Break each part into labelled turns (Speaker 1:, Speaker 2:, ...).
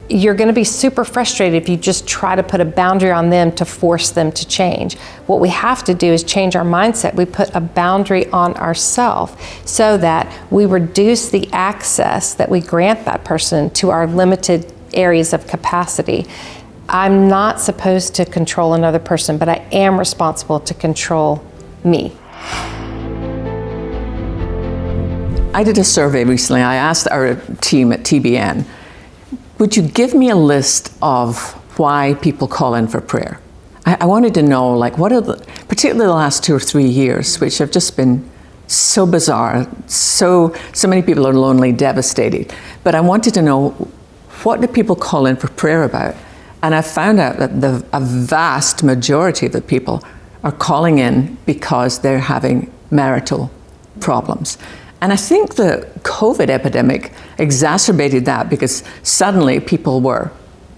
Speaker 1: you're going to be super frustrated if you just try to put a boundary on them to force them to change. What we have to do is change our mindset. We put a boundary on ourselves so that we reduce the access that we grant that person to our limited areas of capacity. I'm not supposed to control another person, but I am responsible to control me.
Speaker 2: I did a survey recently. I asked our team at TBN, would you give me a list of why people call in for prayer? I wanted to know, like, what are particularly the last 2 or 3 years, which have just been so bizarre, so many people are lonely, devastated. But I wanted to know, what do people call in for prayer about? And I found out that a vast majority of the people are calling in because they're having marital problems. And I think the COVID epidemic exacerbated that, because suddenly people were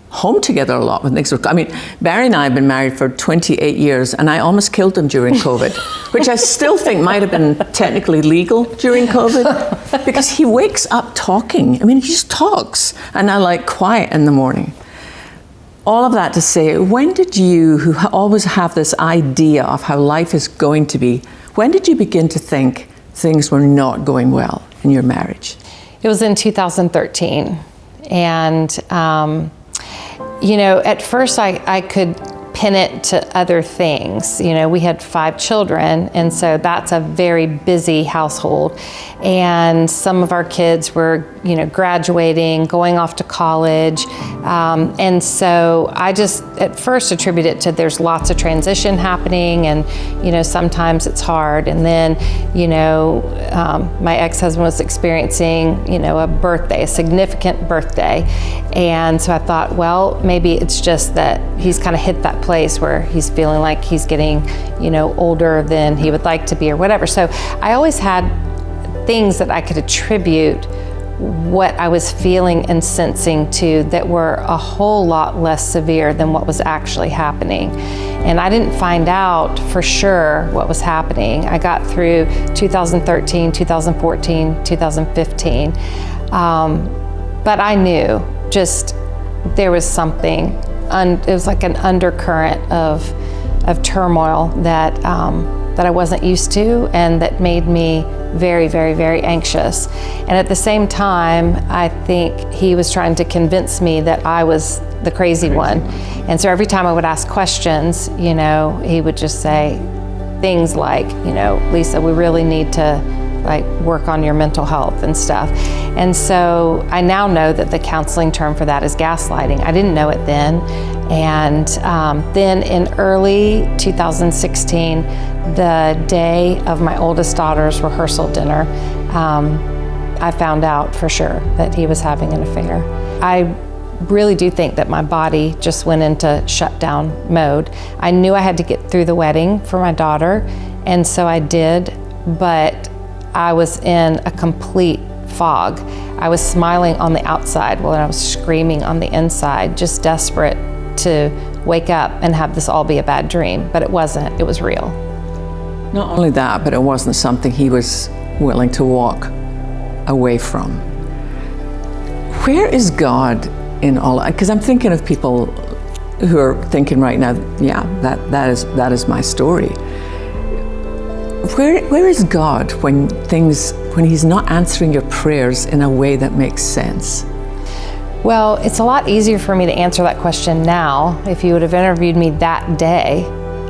Speaker 2: home together a lot when things were, I mean, Barry and I have been married for 28 years and I almost killed him during COVID, which I still think might have been technically legal during COVID, because he wakes up talking. I mean, he just talks, and I like quiet in the morning. All of that to say, when did you, who always have this idea of how life is going to be, when did you begin to think things were not going well in your marriage?
Speaker 1: It was in 2013. And, you know, at first I could pin it to other things. You know, we had 5 children, and so that's a very busy household. And some of our kids were, you know, graduating, going off to college. And so I just at first attribute it to there's lots of transition happening, and, you know, sometimes it's hard. And then, you know, my ex-husband was experiencing, you know, a significant birthday. And so I thought, well, maybe it's just that he's kind of hit that place where he's feeling like he's getting, you know, older than he would like to be or whatever. So I always had things that I could attribute what I was feeling and sensing to that were a whole lot less severe than what was actually happening. And I didn't find out for sure what was happening. I got through 2013, 2014, 2015. But I knew just there was something, it was like an undercurrent of turmoil that I wasn't used to, and that made me very, very, very anxious. And at the same time, I think he was trying to convince me that I was the crazy one. And so every time I would ask questions, you know, he would just say things like, you know, Lysa, we really need to like work on your mental health and stuff. And so I now know that the counseling term for that is gaslighting. I didn't know it then. And then in early 2016, the day of my oldest daughter's rehearsal dinner, I found out for sure that he was having an affair. I really do think that my body just went into shutdown mode. I knew I had to get through the wedding for my daughter, and so I did, but I was in a complete fog. I was smiling on the outside while I was screaming on the inside, just desperate to wake up and have this all be a bad dream, but it wasn't, it was real.
Speaker 2: Not only that, but it wasn't something he was willing to walk away from. Where is God in all that? Because I'm thinking of people who are thinking right now, yeah, that is my story. Where is God when he's not answering your prayers in a way that makes sense?
Speaker 1: Well, it's a lot easier for me to answer that question now. If you would have interviewed me that day,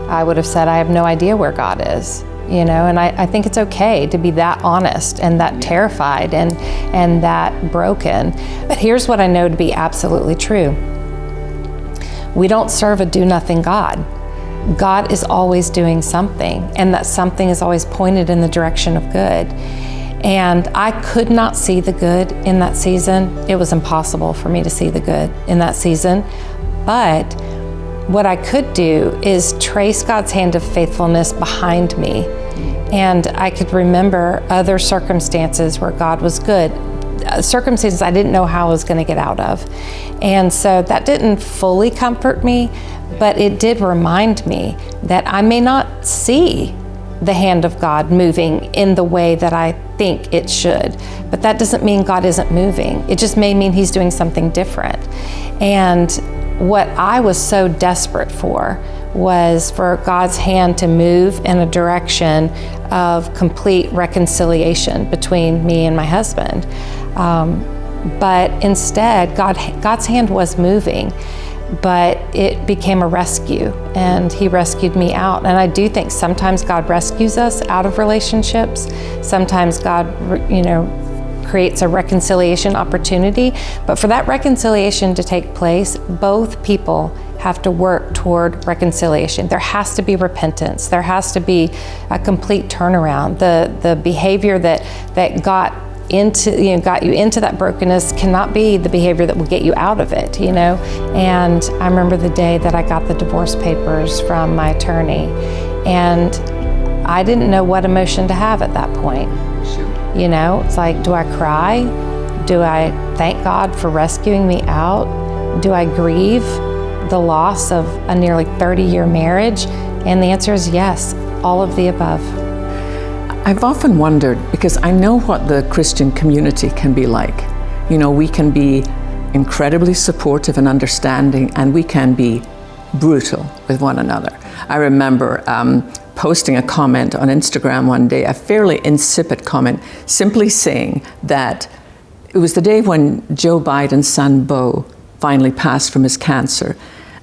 Speaker 1: I would have said, I have no idea where God is, you know, and I think it's okay to be that honest and that terrified and that broken. But here's what I know to be absolutely true. We don't serve a do-nothing God. God is always doing something, and that something is always pointed in the direction of good. And I could not see the good in that season. It was impossible for me to see the good in that season. But what I could do is trace God's hand of faithfulness behind me. And I could remember other circumstances where God was good, circumstances I didn't know how I was going to get out of. And so that didn't fully comfort me, but it did remind me that I may not see the hand of God moving in the way that I think it should. But that doesn't mean God isn't moving. It just may mean he's doing something different. And what I was so desperate for was for God's hand to move in a direction of complete reconciliation between me and my husband. But instead, God's hand was moving, but it became a rescue, and he rescued me out. And I do think sometimes God rescues us out of relationships. Sometimes God, creates a reconciliation opportunity. But for that reconciliation to take place, both people have to work toward reconciliation. There has to be repentance. There has to be a complete turnaround. The behavior that got you into that brokenness cannot be the behavior that will get you out of it, And I remember the day that I got the divorce papers from my attorney, and I didn't know what emotion to have at that point. It's like, do I cry? Do I thank God for rescuing me out? Do I grieve the loss of a nearly 30-year marriage? And the answer is yes, all of the above.
Speaker 2: I've often wondered, because I know what the Christian community can be like. We can be incredibly supportive and understanding, and we can be brutal with one another. I remember posting a comment on Instagram one day, a fairly insipid comment, simply saying that it was the day when Joe Biden's son, Beau, finally passed from his cancer.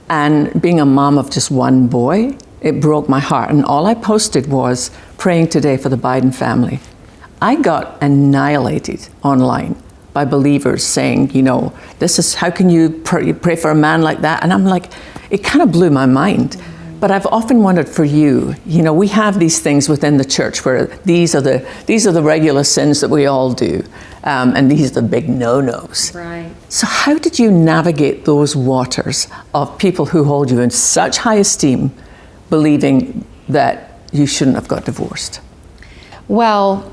Speaker 2: And being a mom of just one boy, it broke my heart. And all I posted was praying today for the Biden family. I got annihilated online by believers saying, this is, how can you pray for a man like that? And I'm like, it kind of blew my mind. But I've often wondered for you, we have these things within the church where these are the regular sins that we all do, and these are the big no-nos.
Speaker 1: Right.
Speaker 2: So how did you navigate those waters of people who hold you in such high esteem, believing that you shouldn't have got divorced?
Speaker 1: Well,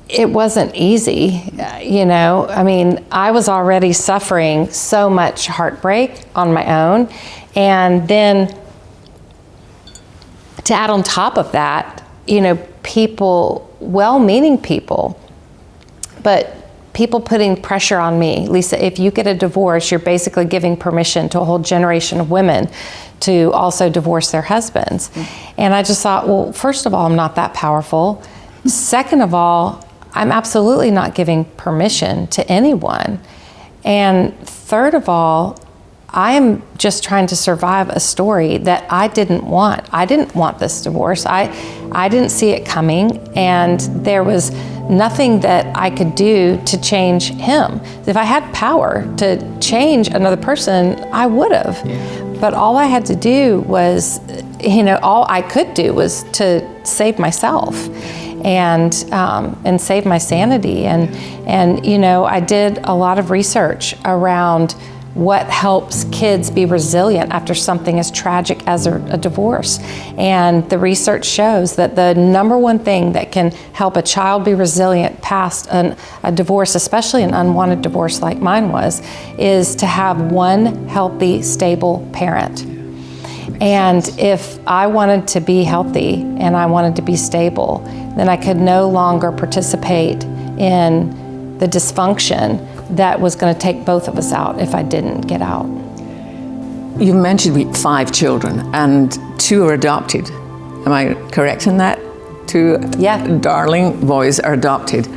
Speaker 1: it wasn't easy, I was already suffering so much heartbreak on my own, and then to add on top of that, people, well-meaning people, but people putting pressure on me. Lysa, if you get a divorce, you're basically giving permission to a whole generation of women to also divorce their husbands. Mm-hmm. And I just thought, well, first of all, I'm not that powerful. Second of all, I'm absolutely not giving permission to anyone. And third of all, I am just trying to survive a story that I didn't want. I didn't want this divorce. I didn't see it coming, and there was nothing that I could do to change him. If I had power to change another person, I would have. Yeah. But all I had to do was, all I could do was to save myself and save my sanity. And I did a lot of research around what helps kids be resilient after something as tragic as a divorce. And the research shows that the number one thing that can help a child be resilient past a divorce, especially an unwanted divorce like mine was, is to have one healthy, stable parent. And if I wanted to be healthy and I wanted to be stable, then I could no longer participate in the dysfunction that was going to take both of us out if I didn't get out.
Speaker 2: You mentioned 5 children, and 2 are adopted. Am I correct in that? 2 darling boys are adopted.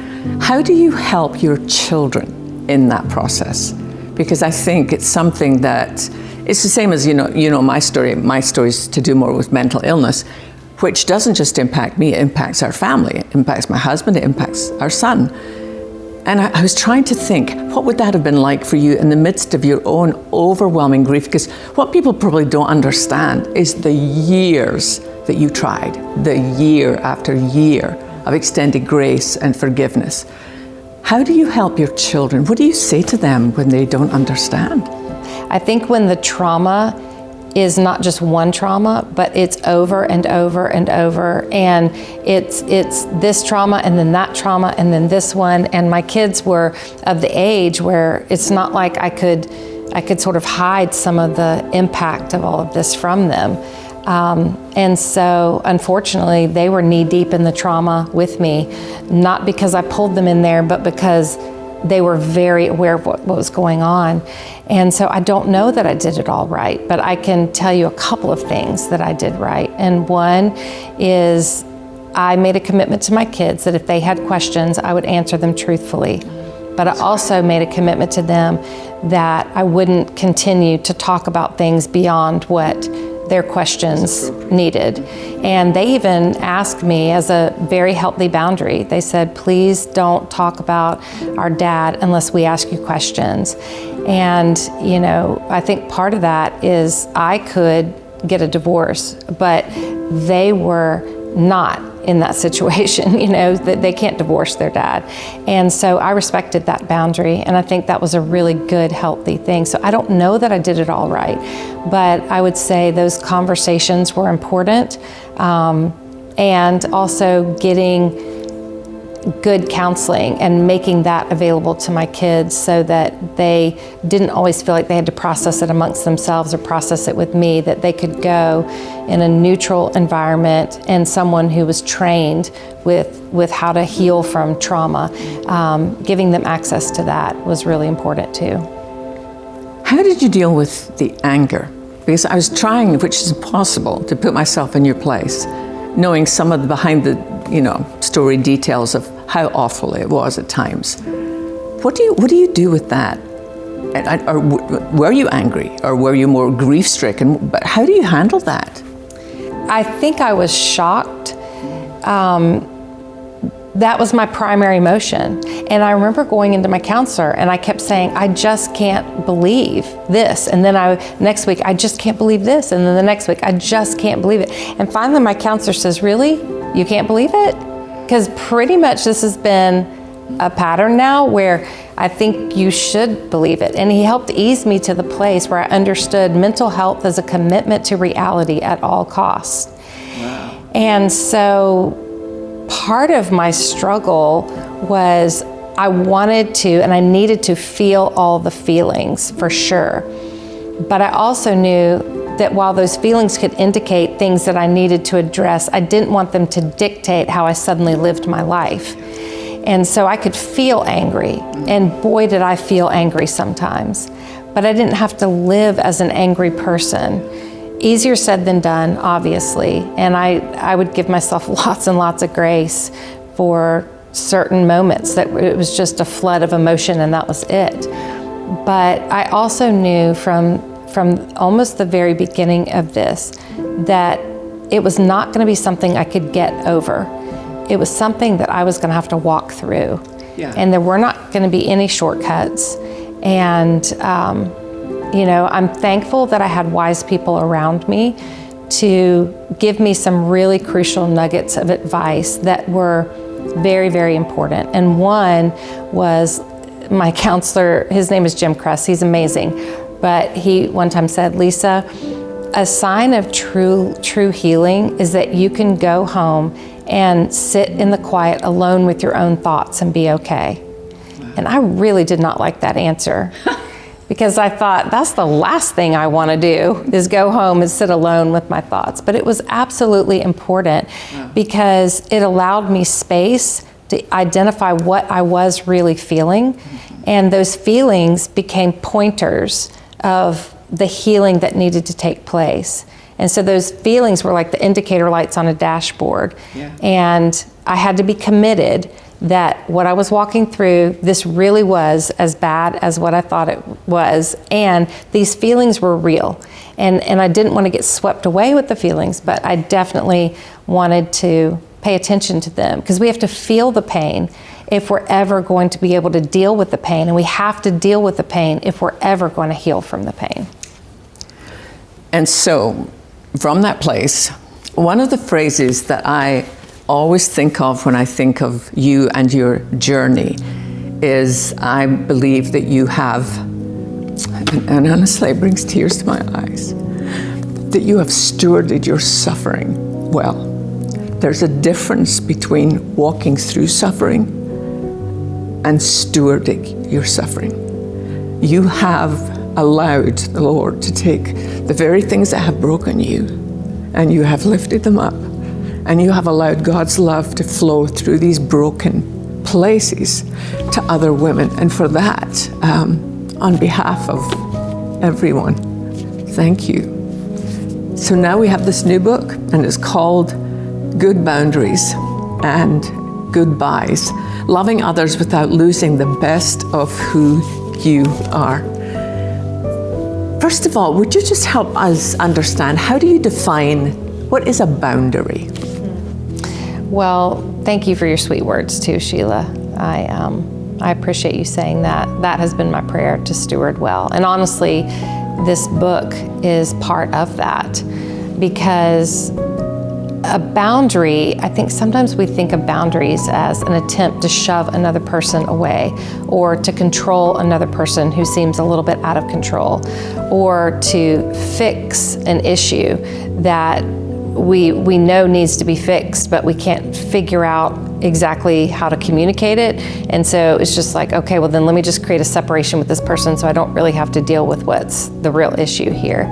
Speaker 2: How do you help your children in that process? Because I think it's something that, it's the same as, my story. My story is to do more with mental illness, which doesn't just impact me, it impacts our family, it impacts my husband, it impacts our son. And I was trying to think, what would that have been like for you in the midst of your own overwhelming grief? Because what people probably don't understand is the years that you tried, the year after year of extended grace and forgiveness. How do you help your children? What do you say to them when they don't understand?
Speaker 1: I think when the trauma is not just one trauma, but it's over and over and over, and it's this trauma and then that trauma and then this one. And my kids were of the age where it's not like I could sort of hide some of the impact of all of this from them. And so, unfortunately, they were knee deep in the trauma with me, not because I pulled them in there, but because they were very aware of what was going on. And so I don't know that I did it all right, but I can tell you a couple of things that I did right. And one is I made a commitment to my kids that if they had questions, I would answer them truthfully. But I also made a commitment to them that I wouldn't continue to talk about things beyond what their questions needed. And they even asked me as a very healthy boundary, they said, please don't talk about our dad unless we ask you questions. And, you know, I think part of that is I could get a divorce, but they were not in that situation, you know, that they can't divorce their dad. And so I respected that boundary, and I think that was a really good, healthy thing. So I don't know that I did it all right, but I would say those conversations were important, and also getting good counseling and making that available to my kids so that they didn't always feel like they had to process it amongst themselves or process it with me, that they could go in a neutral environment and someone who was trained with how to heal from trauma. Giving them access to that was really important too.
Speaker 2: How did you deal with the anger? Because I was trying, which is impossible, to put myself in your place, knowing some of the behind the story details of how awful it was at times. What do you do with that? Or were you angry, or were you more grief-stricken? But how do you handle that?
Speaker 1: I think I was shocked. That was my primary emotion. And I remember going into my counselor and I kept saying, I just can't believe this. And then next week, I just can't believe this. And then the next week, I just can't believe it. And finally, my counselor says, really? You can't believe it? Because pretty much this has been a pattern now where I think you should believe it. And he helped ease me to the place where I understood mental health as a commitment to reality at all costs. Wow. And so part of my struggle was I wanted to and I needed to feel all the feelings for sure. But I also knew that while those feelings could indicate things that I needed to address, I didn't want them to dictate how I suddenly lived my life. And so I could feel angry, and boy did I feel angry sometimes. But I didn't have to live as an angry person. Easier said than done, obviously, and I would give myself lots and lots of grace for certain moments that it was just a flood of emotion and that was it. But I also knew from almost the very beginning of this that it was not going to be something I could get over. It was something that I was going to have to walk through. Yeah. And there were not going to be any shortcuts. And I'm thankful that I had wise people around me to give me some really crucial nuggets of advice that were very, very important. And one was my counselor, his name is Jim Kress, he's amazing. But he one time said, Lysa, a sign of true healing is that you can go home and sit in the quiet alone with your own thoughts and be okay. Wow. And I really did not like that answer. Because I thought, that's the last thing I want to do, is go home and sit alone with my thoughts. But it was absolutely important because it allowed me space to identify what I was really feeling. And those feelings became pointers of the healing that needed to take place. And so those feelings were like the indicator lights on a dashboard. Yeah. And I had to be committed that what I was walking through, this really was as bad as what I thought it was. And these feelings were real. And I didn't want to get swept away with the feelings, but I definitely wanted to pay attention to them because we have to feel the pain if we're ever going to be able to deal with the pain. And we have to deal with the pain if we're ever going to heal from the pain.
Speaker 2: And so from that place, one of the phrases that I always think of when I think of you and your journey is I believe that you have, and honestly it brings tears to my eyes, that you have stewarded your suffering well. There's a difference between walking through suffering and stewarding your suffering. You have allowed the Lord to take the very things that have broken you and you have lifted them up, and you have allowed God's love to flow through these broken places to other women. And for that, on behalf of everyone, thank you. So now we have this new book, and it's called Good Boundaries and Goodbyes, Loving Others Without Losing the Best of Who You Are. First of all, would you just help us understand, how do you define what is a boundary?
Speaker 1: Well, thank you for your sweet words too, Sheila. I appreciate you saying that. That has been my prayer, to steward well. And honestly, this book is part of that, because a boundary, I think sometimes we think of boundaries as an attempt to shove another person away, or to control another person who seems a little bit out of control, or to fix an issue that we know needs to be fixed, but we can't figure out exactly how to communicate it. And so it's just like, okay, well then let me just create a separation with this person so I don't really have to deal with what's the real issue here.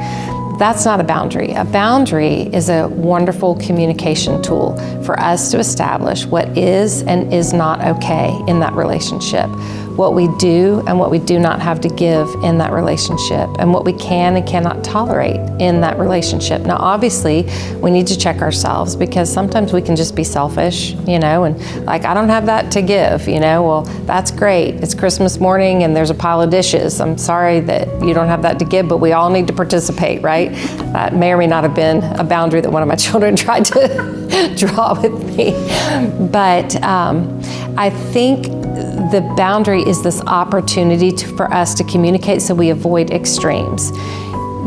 Speaker 1: That's not a boundary. A boundary is a wonderful communication tool for us to establish what is and is not okay in that relationship, what we do and what we do not have to give in that relationship, and what we can and cannot tolerate in that relationship. Now, obviously, we need to check ourselves, because sometimes we can just be selfish, and like, I don't have that to give, well, that's great. It's Christmas morning and there's a pile of dishes. I'm sorry that you don't have that to give, but we all need to participate, right? That may or may not have been a boundary that one of my children tried to draw with me. But I think the boundary is this opportunity for us to communicate so we avoid extremes.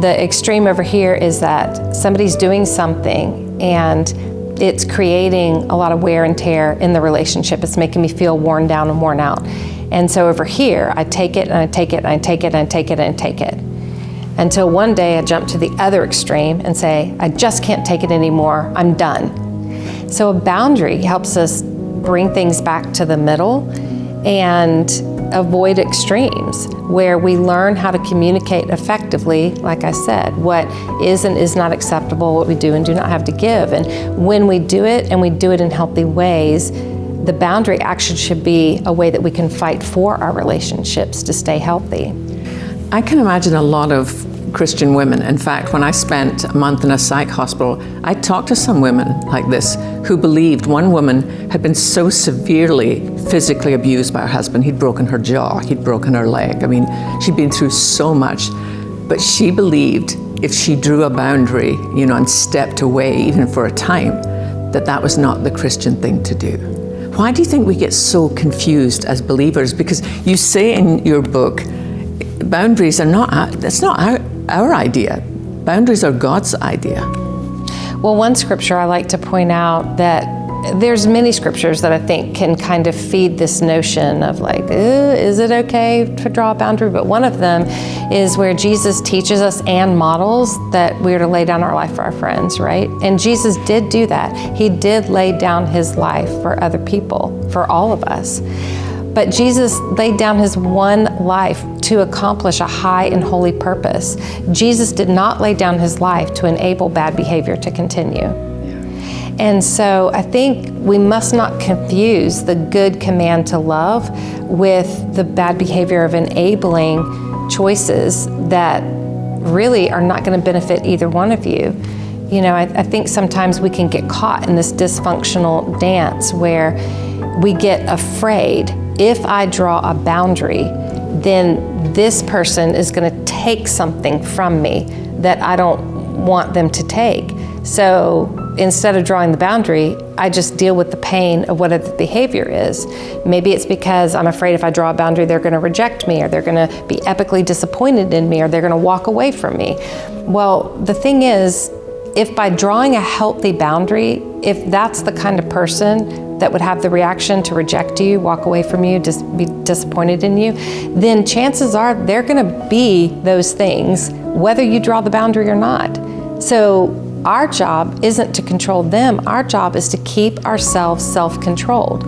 Speaker 1: The extreme over here is that somebody's doing something and it's creating a lot of wear and tear in the relationship. It's making me feel worn down and worn out. And so over here, I take it and I take it and I take it and I take it and I take it. Until one day I jump to the other extreme and say, I just can't take it anymore, I'm done. So a boundary helps us bring things back to the middle and avoid extremes, where we learn how to communicate effectively, like I said, what is and is not acceptable, what we do and do not have to give. And when we do it, and we do it in healthy ways, the boundary action should be a way that we can fight for our relationships to stay healthy.
Speaker 2: I can imagine a lot of Christian women. In fact, when I spent a month in a psych hospital, I talked to some women like this who believed. One woman had been so severely physically abused by her husband. He'd broken her jaw, he'd broken her leg. I mean, she'd been through so much, but she believed if she drew a boundary, and stepped away even for a time, that was not the Christian thing to do. Why do you think we get so confused as believers? Because you say in your book, boundaries are that's not our idea. Boundaries are God's idea.
Speaker 1: Well, one scripture I like to point out, that there's many scriptures that I think can kind of feed this notion of like, is it okay to draw a boundary? But one of them is where Jesus teaches us and models that we're to lay down our life for our friends, right? And Jesus did do that. He did lay down his life for other people, for all of us. But Jesus laid down his one life to accomplish a high and holy purpose. Jesus did not lay down his life to enable bad behavior to continue. And so I think we must not confuse the good command to love with the bad behavior of enabling choices that really are not going to benefit either one of you. I think sometimes we can get caught in this dysfunctional dance where we get afraid. If I draw a boundary, then this person is going to take something from me that I don't want them to take. So instead of drawing the boundary, I just deal with the pain of whatever the behavior is. Maybe it's because I'm afraid if I draw a boundary, they're going to reject me, or they're going to be epically disappointed in me, or they're going to walk away from me. Well, the thing is, if by drawing a healthy boundary, if that's the kind of person that would have the reaction to reject you, walk away from you, just be disappointed in you, then chances are they're gonna be those things, whether you draw the boundary or not. So our job isn't to control them. Our job is to keep ourselves self-controlled.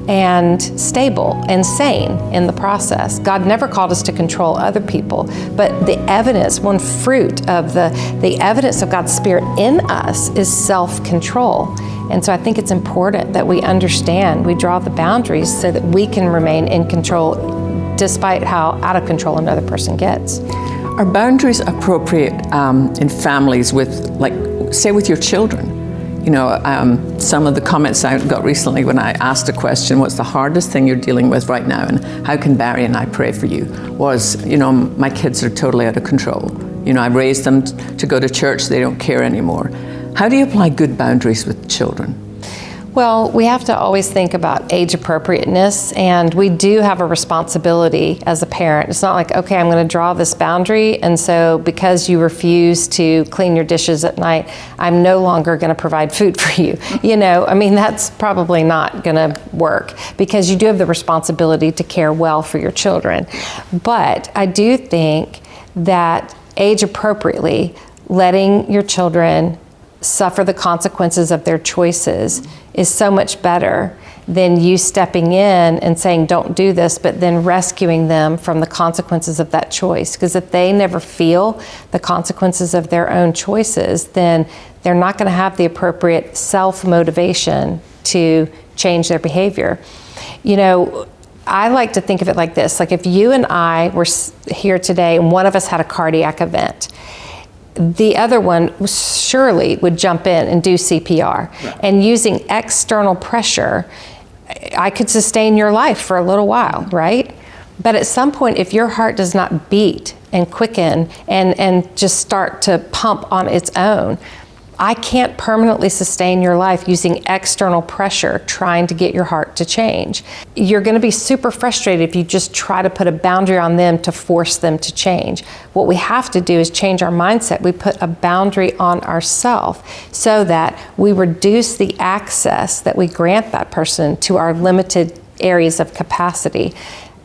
Speaker 1: and stable and sane in the process. God never called us to control other people, but the evidence, one fruit of the evidence of God's Spirit in us is self-control. And so I think it's important that we understand, we draw the boundaries so that we can remain in control despite how out of control another person gets.
Speaker 2: Are boundaries appropriate in families with, like, say with your children? You know, some of the comments I got recently when I asked a question, what's the hardest thing you're dealing with right now and how can Barry and I pray for you, was, you know, my kids are totally out of control. You know, I raised them to go to church, they don't care anymore. How do you apply good boundaries with children?
Speaker 1: Well, we have to always think about age appropriateness, and we do have a responsibility as a parent. It's not like, okay, I'm going to draw this boundary, and so because you refuse to clean your dishes at night, I'm no longer going to provide food for you. You know, I mean, that's probably not going to work, because you do have the responsibility to care well for your children. But I do think that age appropriately, letting your children suffer the consequences of their choices is so much better than you stepping in and saying, don't do this, but then rescuing them from the consequences of that choice. Because if they never feel the consequences of their own choices, then they're not going to have the appropriate self-motivation to change their behavior. You know, I like to think of it like this. Like, if you and I were here today and one of us had a cardiac event, the other one surely would jump in and do CPR. Right. And using external pressure, I could sustain your life for a little while, right? But at some point, if your heart does not beat and quicken and just start to pump on its own, I can't permanently sustain your life using external pressure trying to get your heart to change. You're going to be super frustrated if you just try to put a boundary on them to force them to change. What we have to do is change our mindset. We put a boundary on ourselves so that we reduce the access that we grant that person to our limited areas of capacity.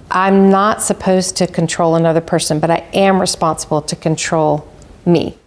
Speaker 1: I'm not supposed to control another person, but I am responsible to control me.